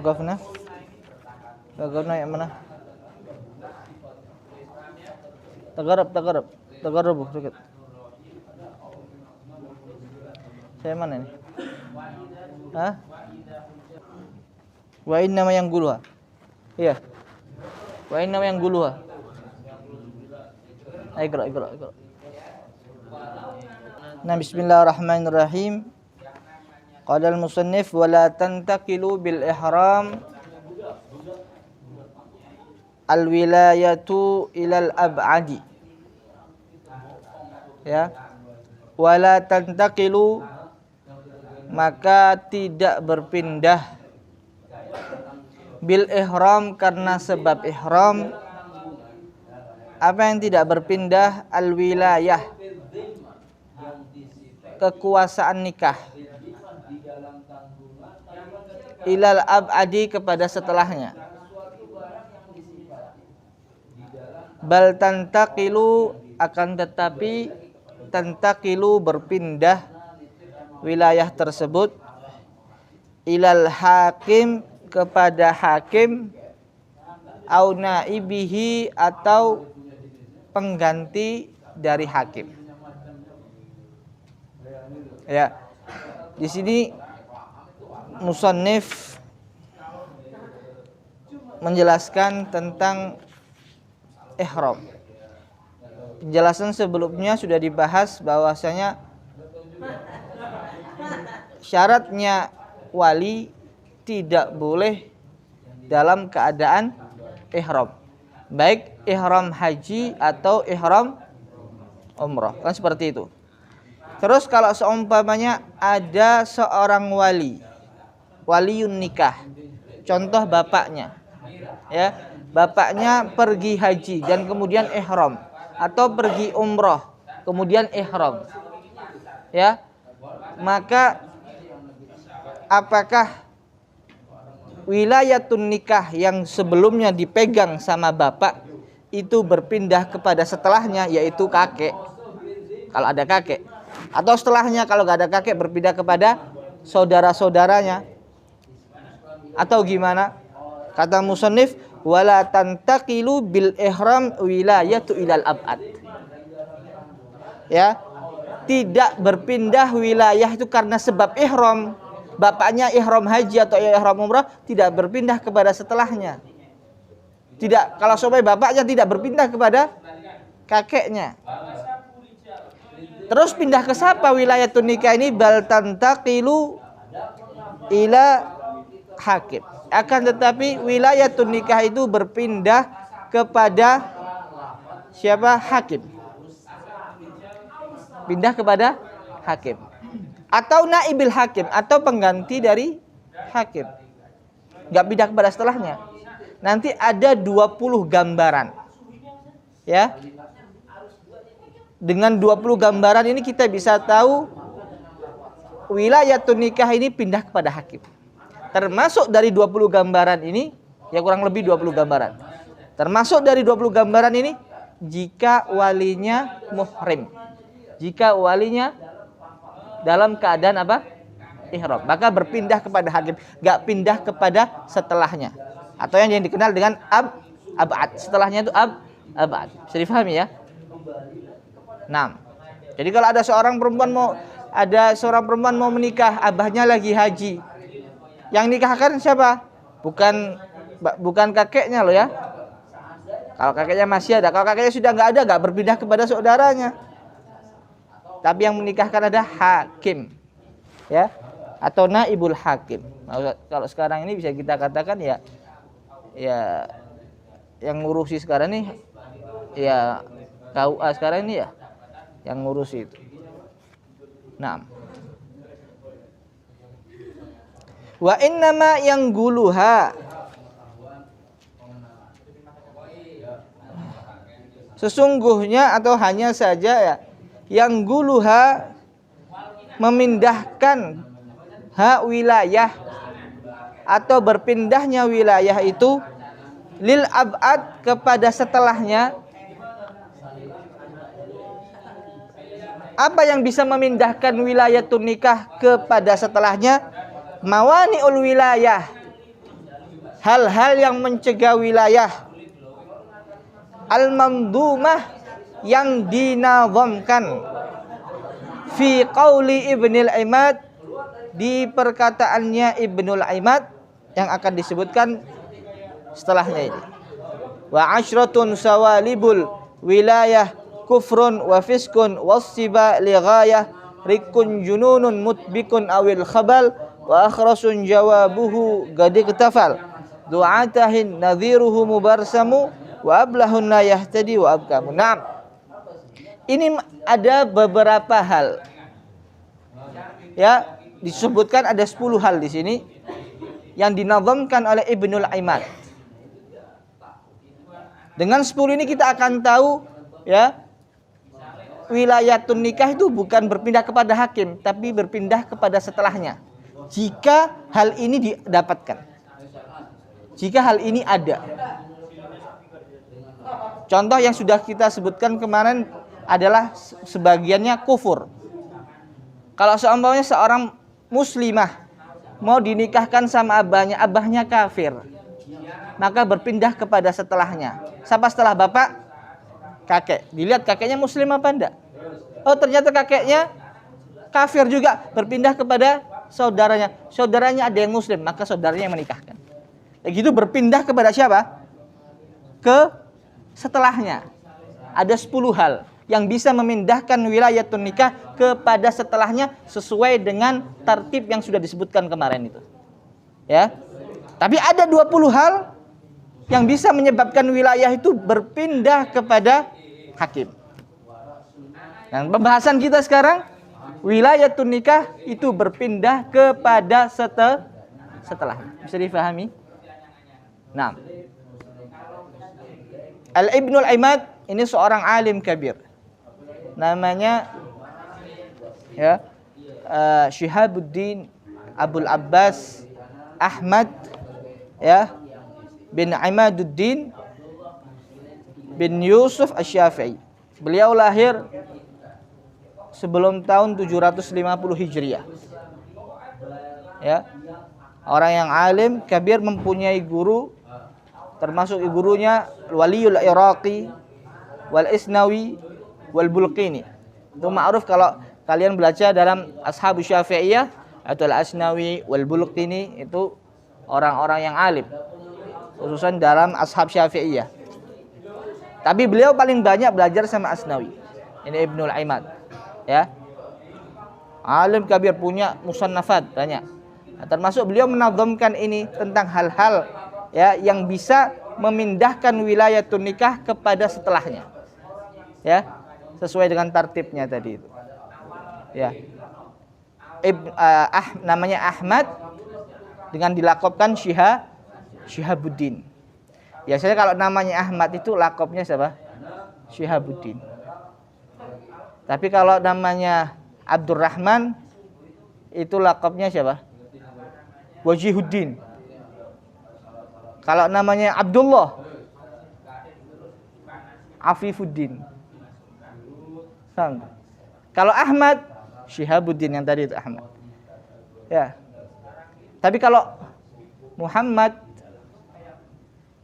Waqafna. Waqafna yang mana? Tagarab sedikit. Saya mana ini? Hah? Wa inna ma yang guluha. Iya. Wa inna ma yang guluha. Iqra. Nah, bismillahirrahmanirrahim. Qala al-musannif wa la tantaqilu bil ihram al-wilayatu ilal ab'adi. Ya. Wala tantaqilu, maka tidak berpindah, bil ihram karena sebab ihram. Apa yang tidak berpindah? Al-wilayah, kekuasaan nikah, ilal ab'adi, kepada setelahnya. Bal tantaqilu, akan tetapi tantaqilu berpindah wilayah tersebut, ilal hakim, kepada hakim, au naibihi, atau pengganti dari hakim. Ya. Di sini musannif menjelaskan tentang ihram. Penjelasan sebelumnya sudah dibahas bahwasanya syaratnya wali tidak boleh dalam keadaan ihram, baik ihram haji atau ihram umrah, kan seperti itu. Terus kalau seumpamanya ada seorang waliun nikah, contoh bapaknya, ya, bapaknya pergi haji dan kemudian ihram, atau pergi umrah kemudian ihram, ya, maka apakah wilayatun nikah yang sebelumnya dipegang sama bapak itu berpindah kepada setelahnya, yaitu kakek kalau ada kakek, atau setelahnya kalau gak ada kakek berpindah kepada saudara-saudaranya, atau gimana? Kata musannif, wala tantaqilu bil ihram wilayatu ilal ab'ad. Ya, tidak berpindah wilayah itu karena sebab ihram. Bapaknya ihram haji atau ihram umrah tidak berpindah kepada setelahnya. Tidak, kalau sampai bapaknya tidak berpindah kepada kakeknya. Terus pindah ke siapa wilayatun nikah ini? Bal tantaqilu ila hakim. Akan tetapi wilayatun nikah itu berpindah kepada siapa? Hakim. Pindah kepada hakim. Atau naibil hakim, atau pengganti dari hakim. Gak pindah kepada setelahnya. Nanti ada 20 gambaran. Ya. Dengan 20 gambaran ini kita bisa tahu wilayatun nikah ini pindah kepada hakim. Termasuk dari 20 gambaran ini, ya kurang lebih 20 gambaran. Termasuk dari 20 gambaran ini, jika walinya muhrim. Jika walinya dalam keadaan apa? Ihram, maka berpindah kepada hakim, gak pindah kepada setelahnya. Atau yang dikenal dengan ab'ad. Setelahnya itu ab'ad. Bisa difahami ya? Nah, jadi kalau ada seorang perempuan mau menikah, abahnya lagi haji. Yang nikahkan siapa? Bukan kakeknya loh ya. Kalau kakeknya masih ada, kalau kakeknya sudah nggak ada, nggak berpindah kepada saudaranya. Tapi yang menikahkan ada hakim, ya, atau naibul hakim. Nah, kalau sekarang ini bisa kita katakan ya yang ngurusi sekarang ini ya KUA sekarang ini ya yang ngurusi itu. Nah, wa innama yang guluha, sesungguhnya atau hanya saja ya, yang guluha memindahkan wilayah atau berpindahnya wilayah itu lil ab'ad, kepada setelahnya. Apa yang bisa memindahkan wilayatun nikah kepada setelahnya? Mawani'ul wilayah, hal-hal yang mencegah wilayah, al-mamdumah yang dinazamkan, fi qauli Ibnul Imad, di perkataannya Ibnul Imad yang akan disebutkan setelahnya ini. Wa asyratun sawalibul wilayah kufrun wa fiskun wassiba li ghayah rikun jununun mutbikun awil khabal wa akhrasun jawabuhu gadi ketafal du'atahin nadhiruhu mubarsamu wa ablahun la yahtadi wa abkamu. Nah, ini ada beberapa hal. Ya, disebutkan ada 10 hal di sini yang dinazamkan oleh Ibnul Imad. Dengan 10 ini kita akan tahu, ya, wilayatun nikah itu bukan berpindah kepada hakim, tapi berpindah kepada setelahnya. Jika hal ini didapatkan, jika hal ini ada. Contoh yang sudah kita sebutkan kemarin adalah sebagiannya kufur. Kalau seumpamanya seorang muslimah mau dinikahkan sama abahnya, abahnya kafir, maka berpindah kepada setelahnya. Siapa setelah bapak? Kakek. Dilihat kakeknya muslim apa enggak? Oh, ternyata kakeknya kafir juga, berpindah kepada saudaranya. Saudaranya ada yang muslim, maka saudaranya yang menikahkan. Begitu berpindah kepada siapa? Ke setelahnya. Ada 10 hal yang bisa memindahkan wilayatun nikah kepada setelahnya sesuai dengan tertib yang sudah disebutkan kemarin itu. Ya. Tapi ada 20 hal yang bisa menyebabkan wilayah itu berpindah kepada hakim. Dan pembahasan kita sekarang, wilayatun nikah itu berpindah kepada setelah. Bisa difahami? Nah, Al-Ibnul Imad ini seorang alim kabir. Namanya, ya, Syihabuddin Abul Abbas Ahmad, ya, bin Imaduddin bin Yusuf Asy-Syafi'i. Beliau lahir sebelum tahun 750 Hijriah. Ya. Orang yang alim, kabir, mempunyai guru, termasuk gurunya Waliyul Iraqi, Wal Isnawi, Wal Bulqini. Itu ma'ruf kalau kalian belajar dalam Ashabus Syafi'iyah atau Al Asnawi, Wal Bulqini, itu orang-orang yang alim, khususan dalam ashab Syafi'iyah. Tapi beliau paling banyak belajar sama Asnawi. Ini Ibnul Imad, ya. Alim kabir, punya musannafat banyak. Nah, termasuk beliau menazamkan ini tentang hal-hal, ya, yang bisa memindahkan wilayatun nikah kepada setelahnya. Ya, sesuai dengan tertibnya tadi itu. Ya. Namanya Ahmad dengan dilakopkan Syihabuddin. Biasanya kalau namanya Ahmad itu lakopnya siapa? Syihabuddin. Tapi kalau namanya Abdurrahman itu lakopnya siapa? Wajihuddin. Kalau namanya Abdullah, Afifuddin. Kalau Ahmad, Syihabuddin yang tadi itu Ahmad. Ya. Tapi kalau Muhammad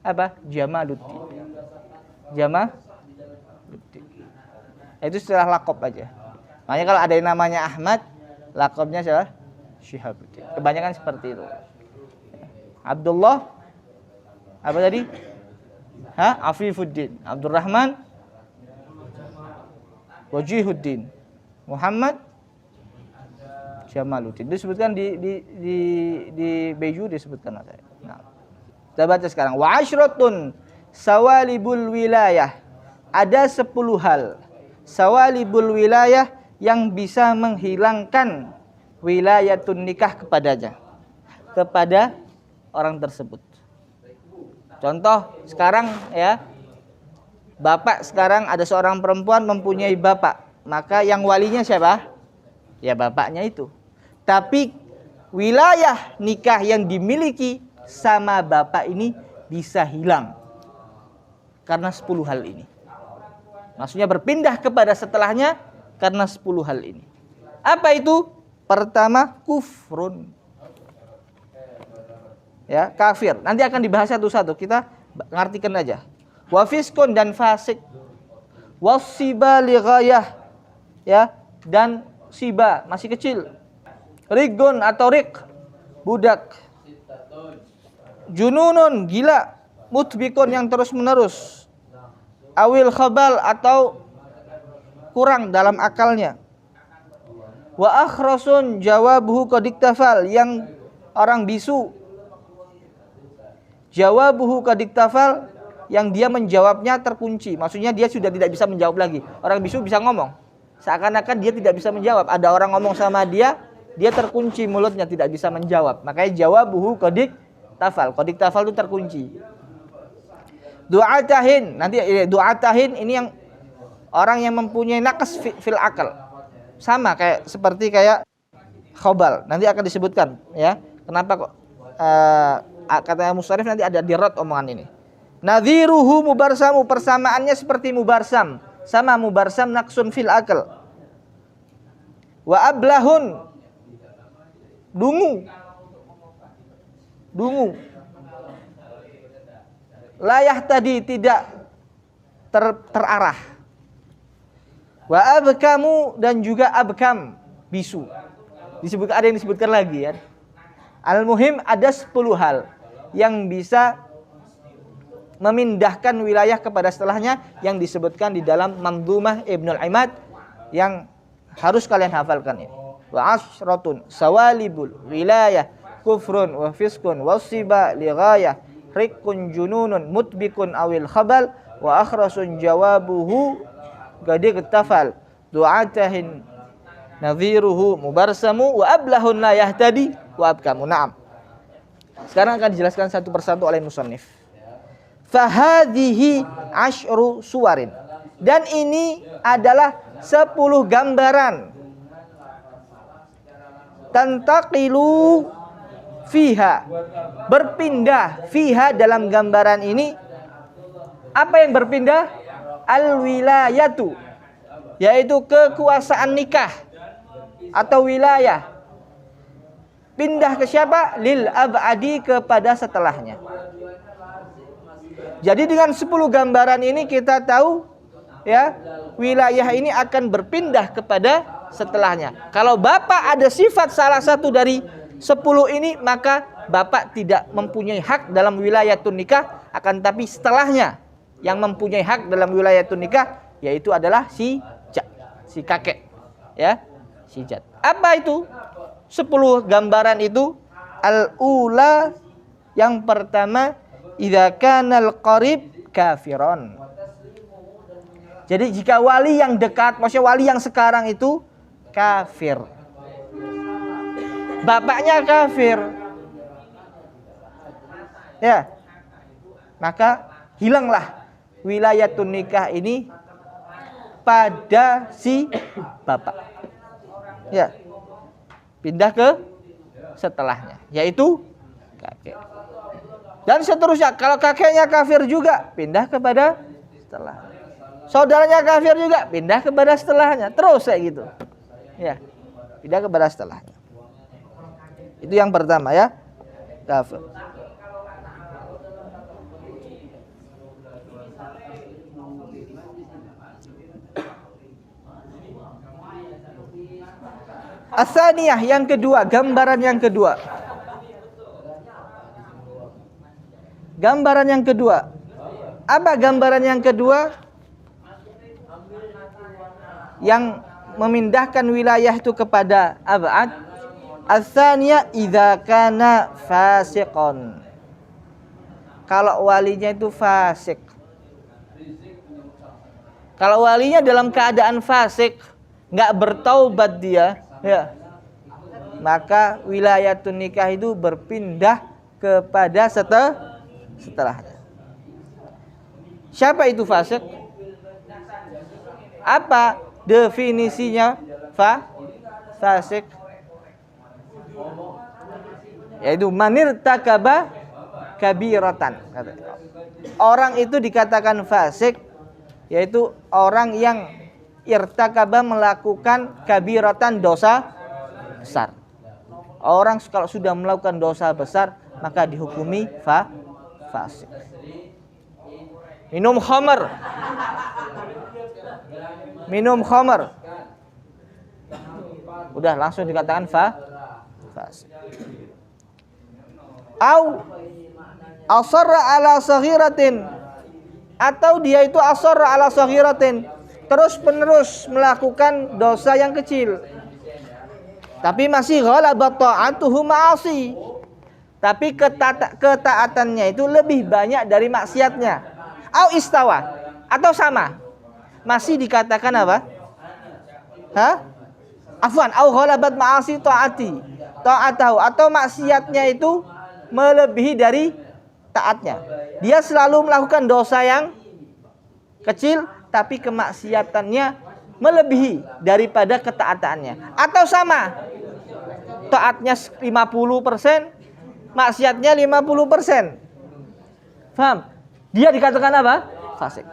apa? Jamaluddin. Jamaluddin. Itu istilah lakop aja. Makanya kalau ada yang namanya Ahmad, lakopnya siapa? Syihabuddin. Kebanyakan seperti itu. Abdullah apa tadi? Afifuddin. Abdurrahman Wajihuddin. Muhammad Jamaluddin. Disebutkan di Beju disebutkan ada. Nah, kita baca sekarang. Wa asyratun sawalibul wilayah. Ada 10 hal sawalibul wilayah yang bisa menghilangkan wilayatun nikah kepada orang tersebut. Contoh sekarang, ya, bapak sekarang ada seorang perempuan mempunyai bapak, maka yang walinya siapa? Ya bapaknya itu. Tapi wilayah nikah yang dimiliki sama bapak ini bisa hilang karena 10 hal ini. Maksudnya berpindah kepada setelahnya karena 10 hal ini. Apa itu? Pertama, kufrun. Ya, kafir. Nanti akan dibahas satu-satu. Kita ngartikan aja. Wa fiskun dan fasik. Wasiba li ghayah. Ya, dan siba masih kecil. Rigun atau rik, budak. Jununun, gila. Mutbikun, yang terus-menerus. Awil khabal, atau kurang dalam akalnya. Wa akhrasun jawabuhu qadiktafal, yang orang bisu. Jawabuhu qadiktafal, yang dia menjawabnya terkunci. Maksudnya dia sudah tidak bisa menjawab lagi. Orang bisu bisa ngomong, seakan-akan dia tidak bisa menjawab. Ada orang ngomong sama dia, dia terkunci mulutnya, tidak bisa menjawab. Makanya jawabuhu qadiktafal. Qadiktafal itu terkunci. Du'atahin, nanti du'atahin ini yang orang yang mempunyai naqas fil akal. Sama seperti khabal. Nanti akan disebutkan ya. Kenapa kok kata musharif nanti ada dirot omongan ini. Nadhiruhu mubarsamu, persamaannya seperti mubarsam. Sama mubarsam naqsun fil akal. Wa ablahun, dungu. Layah tadi tidak terarah. Wa abkamu, dan juga abkam, bisu. Ada yang disebutkan lagi ya. Al-muhim ada 10 hal yang bisa memindahkan wilayah kepada setelahnya yang disebutkan di dalam Mandhumah Ibnul Imad yang harus kalian hafalkan ini. Wa asratun sawalibul wilayah kufrun wa fiskun wasiba li ghayah rikun jununun mutbikun awil khabal wa akhrasun jawabuhu gadir tafal du'atahin nadhiruhu mubarsamu wa ablahun la yahtadi wa abkamu. Naam. Sekarang akan dijelaskan satu persatu oleh musannif. Fahadhihi asyru suwarin, dan ini adalah 10 gambaran. Tantaqilu fiha, berpindah fiha, dalam gambaran ini. Apa yang berpindah? Al-wilayatu, yaitu kekuasaan nikah atau wilayah. Pindah ke siapa? Lil abadi, kepada setelahnya. Jadi dengan 10 gambaran ini kita tahu ya, wilayah ini akan berpindah kepada setelahnya. Kalau bapak ada sifat salah satu dari 10 ini, maka bapak tidak mempunyai hak dalam wilayatun nikah, akan tapi setelahnya yang mempunyai hak dalam wilayatun nikah yaitu adalah si kakek, ya, si jad. Apa itu 10 gambaran itu? Al-ula, yang pertama, idza kanal qarib kafiron. Jadi jika wali yang dekat, maksudnya wali yang sekarang itu kafir, bapaknya kafir, ya, maka hilanglah wilayatun nikah ini pada si bapak, ya, pindah ke setelahnya, yaitu kakek. Dan seterusnya, kalau kakeknya kafir juga, pindah kepada setelah. Saudaranya kafir juga, pindah kepada setelahnya. Terus kayak gitu. Ya, pindah kepada setelahnya. Itu yang pertama ya, kafir. As-saniyah, yang kedua, gambaran yang kedua. Gambaran yang kedua. Apa gambaran yang kedua? Yang memindahkan wilayah itu kepada abad. As-saniyah idza kana fasiqon. Kalau walinya itu fasik. Kalau walinya dalam keadaan fasik, enggak bertaubat dia, ya, maka wilayatun nikah itu berpindah kepada setelahnya. Siapa itu fasik? Apa definisinya fasik? Yaitu manir takaba kabiratan. Orang itu dikatakan fasik, yaitu orang yang irtakaba, melakukan kabiratan, dosa besar. Orang kalau sudah melakukan dosa besar, maka dihukumi fasik. Minum khamar. Udah langsung dikatakan fasik. Au asarra ala saghiratin, atau dia itu asarra ala saghiratin, terus-menerus melakukan dosa yang kecil. Tapi masih ghalabat ta'atuhu ma'asi. Tapi ketaatannya itu lebih banyak dari maksiatnya. Au istawa, atau sama. Masih dikatakan apa? Afwan, au ghalabat ma'asi ta'atahu, atau maksiatnya itu melebihi dari taatnya. Dia selalu melakukan dosa yang kecil, tapi kemaksiatannya melebihi daripada ketaatannya. Atau sama, taatnya 50%, maksiatnya 50%. Paham? Dia dikatakan apa? Fasik.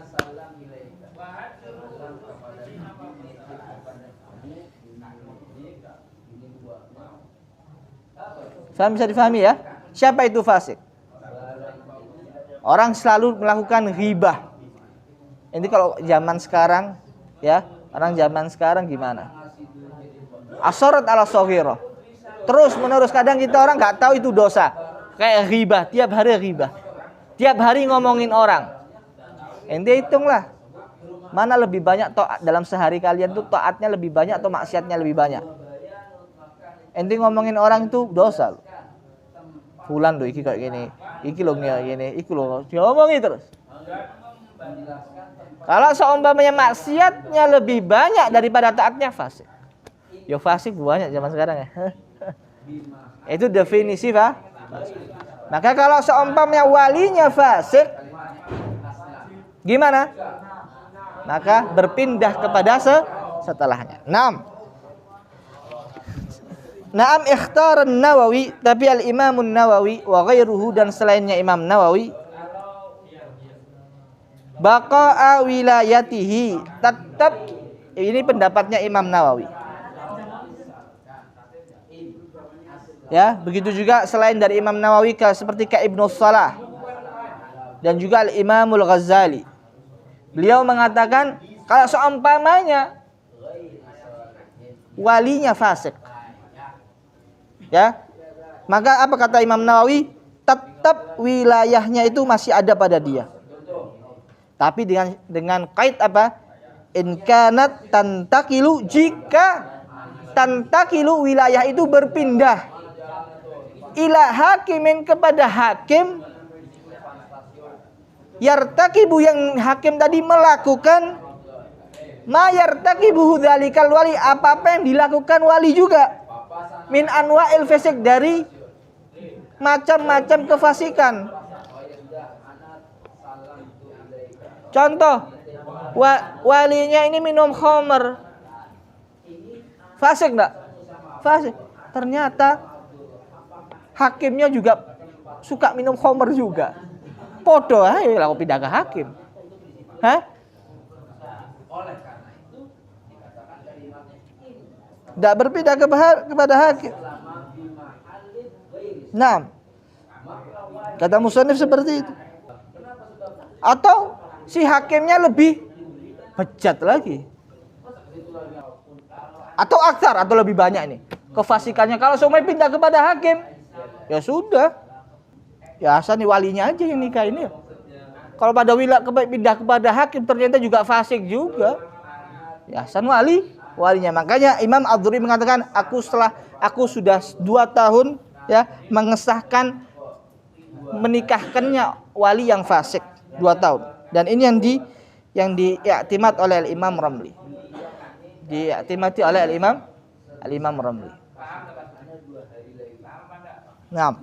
Paham, bisa difahami ya? Siapa itu fasik? Orang selalu melakukan ghibah. Ini kalau zaman sekarang, ya, orang zaman sekarang gimana? Asarat ala shaghirah. Terus menerus, kadang kita orang nggak tahu itu dosa. Kayak ghibah, tiap hari ghibah. Tiap hari ngomongin orang. Ente hitunglah, mana lebih banyak taat dalam sehari kalian tuh, taatnya lebih banyak atau maksiatnya lebih banyak? Ente ngomongin orang itu dosa. Fulan loh iki kayak gini, iki lo gini, iki lo diomongin terus. Kalau seumpamanya maksiatnya lebih banyak daripada taatnya, fasik. Ya fasik banyak zaman sekarang ya. Itu definisi fasik. Maka kalau seumpamanya walinya fasik, gimana? Maka berpindah kepada setelahnya. 6. Naam ikhtar an-Nawawi, tapi al-Imam an-Nawawi wa ghairuhu, dan selainnya Imam Nawawi, baqa'a wilayatihi, tetap, ini pendapatnya Imam Nawawi. Ya, begitu juga selain dari Imam Nawawi seperti Ibnu Salah dan juga Al-Imamul Ghazali. Beliau mengatakan kalau seumpamanya walinya fasik, ya, maka apa kata Imam Nawawi? Tetap wilayahnya itu masih ada pada dia. Tapi dengan kait apa? In kanat tantakilu, jika tantakilu wilayah itu berpindah ila hakimin, kepada hakim, yartakibu, yang hakim tadi melakukan ma yartakibu dzalikal wali, apa-apa yang dilakukan wali juga, min anwa'il fasik, dari macam-macam kefasikan. Contoh, walinya ini minum khamr, fasik enggak? Fasik. Ternyata hakimnya juga suka minum khamr juga. Podo ae lah pindah ke hakim. Tidak berpindah kepada hakim. Nah, kata musannif seperti itu. Atau si hakimnya lebih bejat lagi. Atau aksar, atau lebih banyak ini kefasikannya. Kalau semuanya pindah kepada hakim, ya sudah, ya asal nih walinya aja yang nikah ini. Kalau pada pindah kepada hakim ternyata juga fasik juga, ya asal walinya. Makanya Imam Adz-Dzuri mengatakan, aku sudah 2 tahun ya mengesahkan menikahkannya wali yang fasik, 2 tahun. Dan ini yang diiktimat oleh Imam Ramli. Diiktimati oleh Imam Ramli. Nah,